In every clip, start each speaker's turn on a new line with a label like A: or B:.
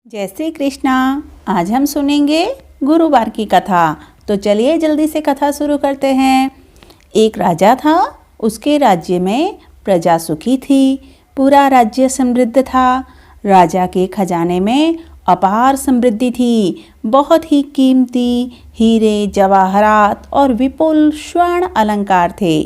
A: जय श्री कृष्णा। आज हम सुनेंगे गुरुवार की कथा। तो चलिए जल्दी से कथा शुरू करते हैं। एक राजा था, उसके राज्य में प्रजा सुखी थी, पूरा राज्य समृद्ध था। राजा के खजाने में अपार समृद्धि थी, बहुत ही कीमती हीरे जवाहरात और विपुल स्वर्ण अलंकार थे।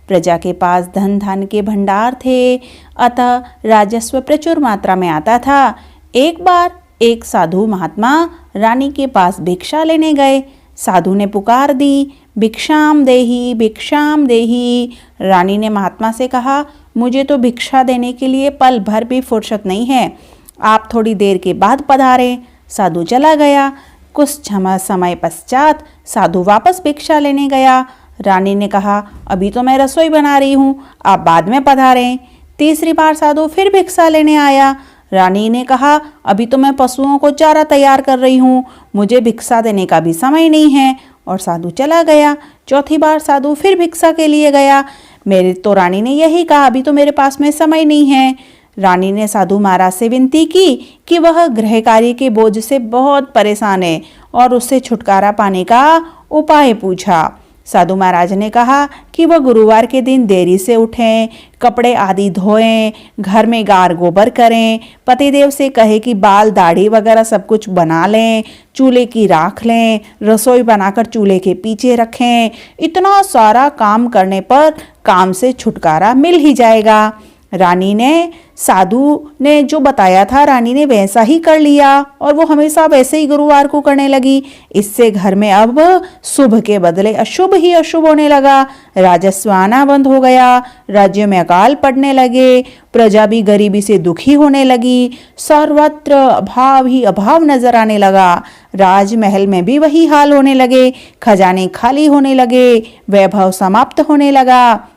A: प्रजा के पास धन धान्य के भंडार थे, अतः राजस्व प्रचुर मात्रा में आता था। एक बार एक साधु महात्मा रानी के पास भिक्षा लेने गए। साधु ने पुकार दी, भिक्षाम देही भिक्षाम देही। रानी ने महात्मा से कहा, मुझे तो भिक्षा देने के लिए पल भर भी फुर्सत नहीं है, आप थोड़ी देर के बाद पधारें। साधु चला गया। कुछ समय पश्चात साधु वापस भिक्षा लेने गया। रानी ने कहा, अभी तो मैं रसोई बना रही हूँ, आप बाद में पधारें। तीसरी बार साधु फिर भिक्षा लेने आया। रानी ने कहा, अभी तो मैं पशुओं को चारा तैयार कर रही हूँ, मुझे भिक्षा देने का भी समय नहीं है, और साधु चला गया। चौथी बार साधु फिर भिक्षा के लिए गया। रानी ने यही कहा, अभी तो मेरे पास में समय नहीं है। रानी ने साधु महाराज से विनती की कि वह गृह कार्य के बोझ से बहुत परेशान है और उससे छुटकारा पाने का उपाय पूछा। साधु महाराज ने कहा कि वह गुरुवार के दिन देरी से उठें, कपड़े आदि धोएं, घर में गार गोबर करें, पतिदेव से कहे कि बाल दाढ़ी वगैरह सब कुछ बना लें, चूल्हे की राख लें, रसोई बनाकर चूल्हे के पीछे रखें। इतना सारा काम करने पर काम से छुटकारा मिल ही जाएगा। रानी ने साधु ने जो बताया था, रानी ने वैसा ही कर लिया और वो हमेशा वैसे ही गुरुवार को करने लगी। इससे घर में अब शुभ के बदले अशुभ ही अशुभ होने लगा। राजस्व आना बंद हो गया, राज्य में अकाल पड़ने लगे, प्रजा भी गरीबी से दुखी होने लगी, सर्वत्र अभाव ही अभाव नजर आने लगा। राजमहल में भी वही हाल होने लगे, खजाने खाली होने लगे, वैभव समाप्त होने लगा।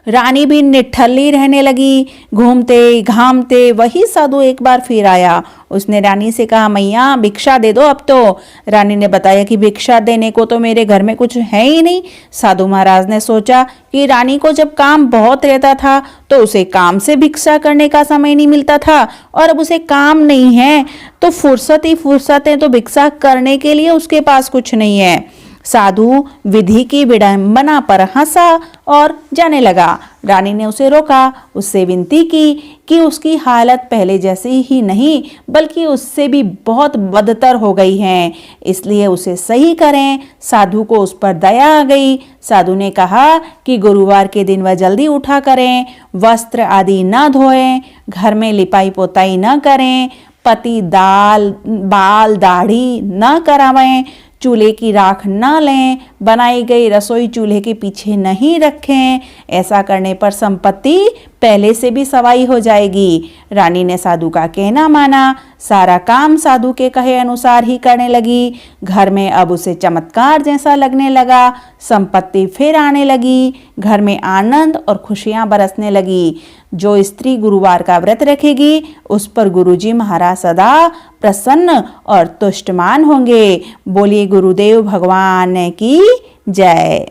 A: रानी भी निठल्ली रहने लगी। घूमते घामते वही साधु एक बार फिर आया। उसने रानी से कहा, मैया भिक्षा दे दो अब तो। रानी ने बताया कि भिक्षा देने को तो मेरे घर में कुछ है ही नहीं। साधु महाराज ने सोचा कि रानी को जब काम बहुत रहता था तो उसे काम से भिक्षा करने का समय नहीं मिलता था, और अब उसे काम नहीं है तो फुर्सत ही फुर्सत है, तो भिक्षा करने के लिए उसके पास कुछ नहीं है। साधु विधि की विडंबना पर हंसा और जाने लगा। रानी ने उसे रोका, उससे विनती की कि उसकी हालत पहले जैसी ही नहीं बल्कि उससे भी बहुत बदतर हो गई है, इसलिए उसे सही करें। साधु को उस पर दया आ गई। साधु ने कहा कि गुरुवार के दिन वह जल्दी उठा करें, वस्त्र आदि न धोएं, घर में लिपाई पोताई न करें, पति बाल दाढ़ी न करावें, चूल्हे की राख न लें, बनाई गई रसोई चूल्हे के पीछे नहीं रखें। ऐसा करने पर संपत्ति पहले से भी सवाई हो जाएगी। रानी ने साधु का कहना माना, सारा काम साधु के कहे अनुसार ही करने लगी। घर में अब उसे चमत्कार जैसा लगने लगा, संपत्ति फिर आने लगी, घर में आनंद और खुशियां बरसने लगी। जो स्त्री गुरुवार का व्रत रखेगी उस पर गुरुजी महाराज सदा प्रसन्न और तुष्टमान होंगे। बोलिए गुरुदेव भगवान की जय।